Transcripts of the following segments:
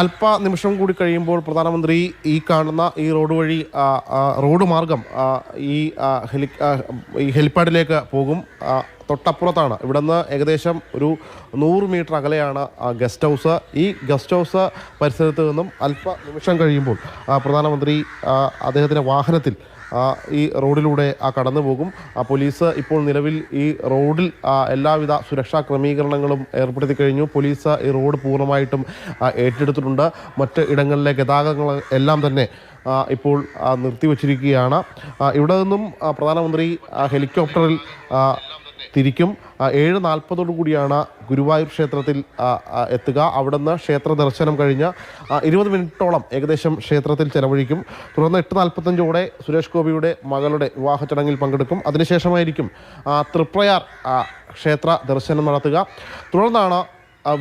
അല്പ നിമിഷം കൂടി കഴിയുമ്പോൾ പ്രധാനമന്ത്രി ഈ കാണുന്ന ഈ റോഡ് വഴി റോഡ് മാർഗം ഈ ഹെലിപ്പാഡിലേക്ക് പോകും. തൊട്ടപ്പുറത്താണ്, ഇവിടെ നിന്ന് ഏകദേശം ഒരു 100 മീറ്റർ അകലെയാണ് ഗസ്റ്റ് ഹൗസ്. ഈ ഗസ്റ്റ് ഹൗസ് പരിസരത്ത് നിന്നും അല്പ നിമിഷം കഴിയുമ്പോൾ പ്രധാനമന്ത്രി അദ്ദേഹത്തിൻ്റെ വാഹനത്തിൽ ഈ റോഡിലൂടെ കടന്നു പോകും. പോലീസ് ഇപ്പോൾ നിലവിൽ ഈ റോഡിൽ എല്ലാവിധ സുരക്ഷാ ക്രമീകരണങ്ങളും ഏർപ്പെടുത്തി കഴിഞ്ഞു. പോലീസ് ഈ റോഡ് പൂർണ്ണമായിട്ടും ഏറ്റെടുത്തിട്ടുണ്ട്. മറ്റ് ഇടങ്ങളിലെ ഗതാഗതങ്ങൾ എല്ലാം തന്നെ ഇപ്പോൾ നിർത്തിവച്ചിരിക്കുകയാണ്. ഇവിടെ നിന്നും പ്രധാനമന്ത്രി ഹെലികോപ്റ്ററിൽ തിരിക്കും. 7:40 കൂടിയാണ് ഗുരുവായൂർ ക്ഷേത്രത്തിൽ എത്തുക. അവിടുന്ന് ക്ഷേത്ര ദർശനം കഴിഞ്ഞ് 20 മിനിറ്റോളം ഏകദേശം ക്ഷേത്രത്തിൽ ചെലവഴിക്കും. തുടർന്ന് 8:45 സുരേഷ് ഗോപിയുടെ മകളുടെ വിവാഹ ചടങ്ങിൽ പങ്കെടുക്കും. അതിനുശേഷമായിരിക്കും തൃപ്രയാർ ക്ഷേത്ര ദർശനം നടത്തുക. തുടർന്നാണ്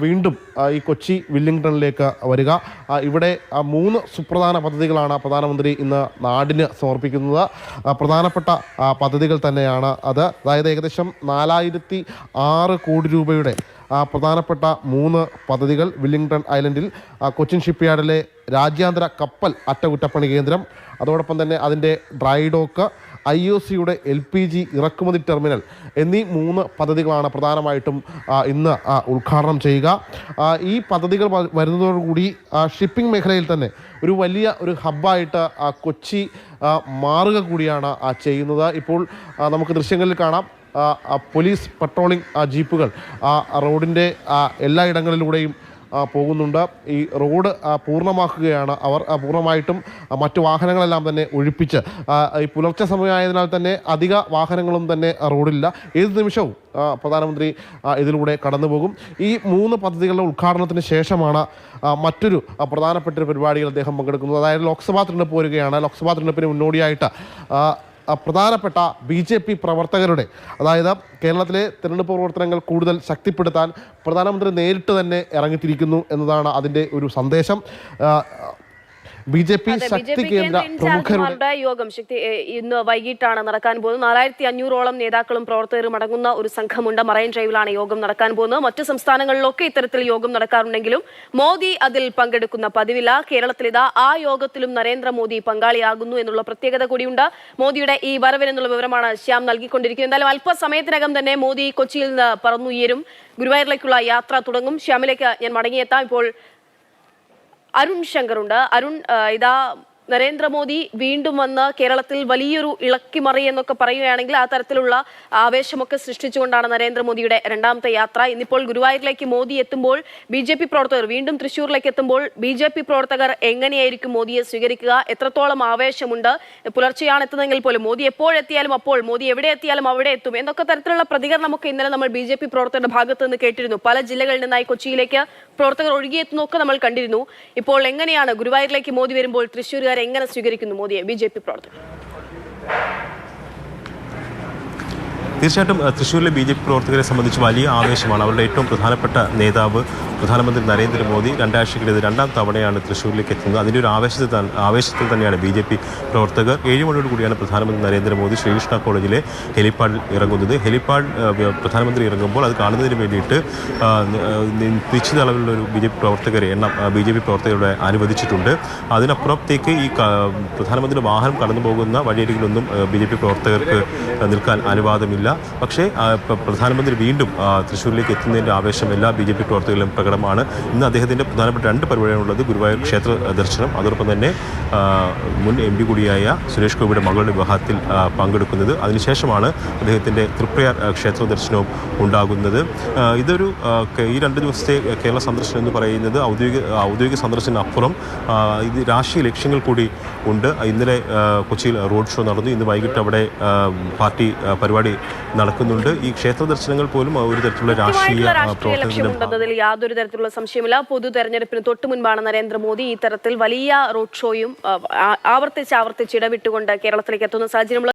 വീണ്ടും ഈ കൊച്ചി വില്ലിംഗ്ടണിലേക്ക് വരിക. ഇവിടെ 3 സുപ്രധാന പദ്ധതികളാണ് പ്രധാനമന്ത്രി ഇന്ന് നാടിന് സമർപ്പിക്കുന്നത്. പ്രധാനപ്പെട്ട പദ്ധതികൾ തന്നെയാണ് അത്. അതായത് ഏകദേശം 4006 കോടി രൂപയുടെ പ്രധാനപ്പെട്ട 3 പദ്ധതികൾ. വില്ലിംഗ്ടൺ ഐലൻഡിൽ കൊച്ചിൻ ഷിപ്പ്യാർഡിലെ രാജ്യാന്തര കപ്പൽ അറ്റകുറ്റപ്പണി കേന്ദ്രം, അതോടൊപ്പം തന്നെ അതിൻ്റെ ഡ്രൈ ഡോക്ക്, IOCയുടെ LPG ഇറക്കുമതി ടെർമിനൽ എന്നീ 3 പദ്ധതികളാണ് പ്രധാനമായിട്ടും ഇന്ന് ഉദ്ഘാടനം ചെയ്യുക. ഈ പദ്ധതികൾ വരുന്നതോടുകൂടി ഷിപ്പിംഗ് മേഖലയിൽ തന്നെ ഒരു വലിയ ഒരു ഹബ്ബായിട്ട് കൊച്ചി മാറുക കൂടിയാണ് ചെയ്യുന്നത്. ഇപ്പോൾ നമുക്ക് ദൃശ്യങ്ങളിൽ കാണാം, പോലീസ് പട്രോളിംഗ് ജീപ്പുകൾ റോഡിൻ്റെ എല്ലാ ഇടങ്ങളിലൂടെയും പോകുന്നുണ്ട്. ഈ റോഡ് പൂർണ്ണമാക്കുകയാണ് അവർ. പൂർണ്ണമായിട്ടും മറ്റു വാഹനങ്ങളെല്ലാം തന്നെ ഒഴിപ്പിച്ച്, ഈ പുലർച്ചെ സമയമായതിനാൽ തന്നെ അധിക വാഹനങ്ങളും തന്നെ റോഡില്ല. ഏത് നിമിഷവും പ്രധാനമന്ത്രി ഇതിലൂടെ കടന്നു പോകും. ഈ 3 പദ്ധതികളുടെ ഉദ്ഘാടനത്തിന് ശേഷമാണ് മറ്റൊരു പ്രധാനപ്പെട്ടൊരു പരിപാടിയിൽ അദ്ദേഹം പങ്കെടുക്കുന്നത്. അതായത് ലോക്സഭാ തിരഞ്ഞെടുപ്പ് വരികയാണ്. ലോക്സഭാ തിരഞ്ഞെടുപ്പിന് മുന്നോടിയായിട്ട് പ്രധാനപ്പെട്ട BJP പ്രവർത്തകരുടെ, അതായത് കേരളത്തിലെ തിരഞ്ഞെടുപ്പ് പ്രവർത്തനങ്ങൾ കൂടുതൽ ശക്തിപ്പെടുത്താൻ പ്രധാനമന്ത്രി നേരിട്ട് തന്നെ ഇറങ്ങിത്തിരിക്കുന്നു എന്നതാണ് അതിൻ്റെ ഒരു സന്ദേശം. BJP ശക്തി കേന്ദ്ര പ്രമുഖരുടെ യോഗം ഇന്ന് വൈകിട്ടാണ് നടക്കാൻ പോകുന്നത്. 4500ഓളം നേതാക്കളും പ്രവർത്തകരും അടങ്ങുന്ന ഒരു സംഘമുണ്ട്. മറൈൻ ഡ്രൈവിലാണ് യോഗം നടക്കാൻ പോകുന്നത്. മറ്റു സംസ്ഥാനങ്ങളിലൊക്കെ ഇത്തരത്തിൽ യോഗം നടക്കാറുണ്ടെങ്കിലും മോദി അതിൽ പങ്കെടുക്കുന്ന പതിവില്ല. കേരളത്തിലിതാ ആ യോഗത്തിലും നരേന്ദ്രമോദി പങ്കാളിയാകുന്നു എന്നുള്ള പ്രത്യേകത കൂടിയുണ്ട്. മോദിയുടെ ഈ വരവിനെന്നുള്ള വിവരമാണ് ശ്യാം നൽകിക്കൊണ്ടിരിക്കുന്നത്. എന്തായാലും അല്പസമയത്തിനകം തന്നെ മോദി കൊച്ചിയിൽ നിന്ന് പറന്നുയരും. ഗുരുവായൂരിലേക്കുള്ള യാത്ര തുടങ്ങും. ശ്യാമിലേക്ക് ഞാൻ മടങ്ങിയെത്താം. ഇപ്പോൾ അരുൺ ശങ്കറുണ്ട്. അരുൺ, ഇതാ നരേന്ദ്രമോദി വീണ്ടും വന്ന് കേരളത്തിൽ വലിയൊരു ഇളക്കിമറി എന്നൊക്കെ പറയുകയാണെങ്കിൽ ആ തരത്തിലുള്ള ആവേശമൊക്കെ സൃഷ്ടിച്ചുകൊണ്ടാണ് നരേന്ദ്രമോദിയുടെ 2ാമത്തെ യാത്ര. ഇന്നിപ്പോൾ ഗുരുവായൂരിലേക്ക് മോദി എത്തുമ്പോൾ BJP പ്രവർത്തകർ, വീണ്ടും തൃശ്ശൂരിലേക്ക് എത്തുമ്പോൾ BJP പ്രവർത്തകർ എങ്ങനെയായിരിക്കും മോദിയെ സ്വീകരിക്കുക? എത്രത്തോളം ആവേശമുണ്ട്? പുലർച്ചെയാണ് എത്തുന്നതെങ്കിൽ പോലും മോദി എപ്പോഴെത്തിയാലും അപ്പോൾ, മോദി എവിടെ എത്തിയാലും അവിടെ എത്തും എന്നൊക്കെ തരത്തിലുള്ള പ്രതികരണമൊക്കെ ഇന്നലെ നമ്മൾ BJP പ്രവർത്തകരുടെ ഭാഗത്ത് നിന്ന് കേട്ടിരുന്നു. പല ജില്ലകളിൽ നിന്നായി കൊച്ചിയിലേക്ക് പ്രവർത്തകർ ഒഴുകിയെത്തുന്നൊക്കെ നമ്മൾ കണ്ടിരുന്നു. ഇപ്പോൾ എങ്ങനെയാണ് ഗുരുവായൂരിലേക്ക് മോദി വരുമ്പോൾ തൃശ്ശൂരുകാർ എങ്ങനെ സ്വീകരിക്കുന്നു മോദിയെ BJP പ്രവർത്തകർ? തീർച്ചയായിട്ടും തൃശ്ശൂരിലെ BJP പ്രവർത്തകരെ സംബന്ധിച്ച് വലിയ ആവേശമാണ്. അവരുടെ ഏറ്റവും പ്രധാനപ്പെട്ട നേതാവ് പ്രധാനമന്ത്രി നരേന്ദ്രമോദി 2 ആഴ്ചക്കിടെ 2ാം തവണയാണ് തൃശ്ശൂരിലേക്ക് എത്തുന്നത്. അതിൻ്റെ ഒരു ആവേശത്തിൽ തന്നെയാണ് BJP പ്രവർത്തകർ. 7 മണിയോട് കൂടിയാണ് പ്രധാനമന്ത്രി നരേന്ദ്രമോദി ശ്രീകൃഷ്ണ കോളേജിലെ ഹെലിപ്പാഡിൽ ഇറങ്ങുന്നത്. ഹെലിപ്പാഡ് പ്രധാനമന്ത്രി ഇറങ്ങുമ്പോൾ അത് കാണുന്നതിന് വേണ്ടിയിട്ട് നിശ്ചിത അളവിലുള്ള ഒരു BJP പ്രവർത്തകരുടെ അനുവദിച്ചിട്ടുണ്ട്. അതിനപ്പുറത്തേക്ക് ഈ പ്രധാനമന്ത്രിയുടെ വാഹനം കടന്നു പോകുന്ന വഴിയരികിലൊന്നും BJP പ്രവർത്തകർക്ക് നിൽക്കാൻ അനുവാദമില്ല. പക്ഷേ പ്രധാനമന്ത്രി വീണ്ടും തൃശ്ശൂരിലേക്ക് എത്തുന്നതിൻ്റെ ആവേശം എല്ലാ BJP പ്രവർത്തകരും പ്രകടമാണ്. ഇന്ന് അദ്ദേഹത്തിൻ്റെ പ്രധാനപ്പെട്ട 2 പരിപാടിയാണുള്ളത്. ഗുരുവായൂർ ക്ഷേത്ര ദർശനം, അതോടൊപ്പം തന്നെ മുൻ MP കൂടിയായ സുരേഷ് ഗോപിയുടെ മകളുടെ വിവാഹത്തിൽ പങ്കെടുക്കുന്നത്. അതിനുശേഷമാണ് അദ്ദേഹത്തിൻ്റെ തൃപ്രയാർ ക്ഷേത്ര ദർശനവും ഉണ്ടാകുന്നത്. ഇതൊരു ഈ 2 ദിവസത്തെ കേരള സന്ദർശനം എന്ന് പറയുന്നത് ഔദ്യോഗിക സന്ദർശനത്തിനപ്പുറം ഇത് രാഷ്ട്രീയ ലക്ഷ്യങ്ങൾ കൂടി ഉണ്ട്. ഇന്നലെ കൊച്ചിയിൽ റോഡ് ഷോ നടന്നു. ഇന്ന് വൈകിട്ട് അവിടെ പാർട്ടി പരിപാടി നടക്കുന്നുണ്ട്. ഈ ക്ഷേത്ര ദർശനങ്ങൾ പോലും ഒരു തരത്തിലുള്ള രാഷ്ട്രീയ ലക്ഷ്യമുണ്ടെന്നതിൽ യാതൊരു തരത്തിലുള്ള സംശയമില്ല. പൊതു തെരഞ്ഞെടുപ്പിന് തൊട്ടു മുൻപാണ് നരേന്ദ്രമോദി ഈ തരത്തിൽ വലിയ റോഡ് ഷോയും ആവർത്തിച്ച് ഇടവിട്ടുകൊണ്ട് കേരളത്തിലേക്ക് എത്തുന്ന സാഹചര്യം.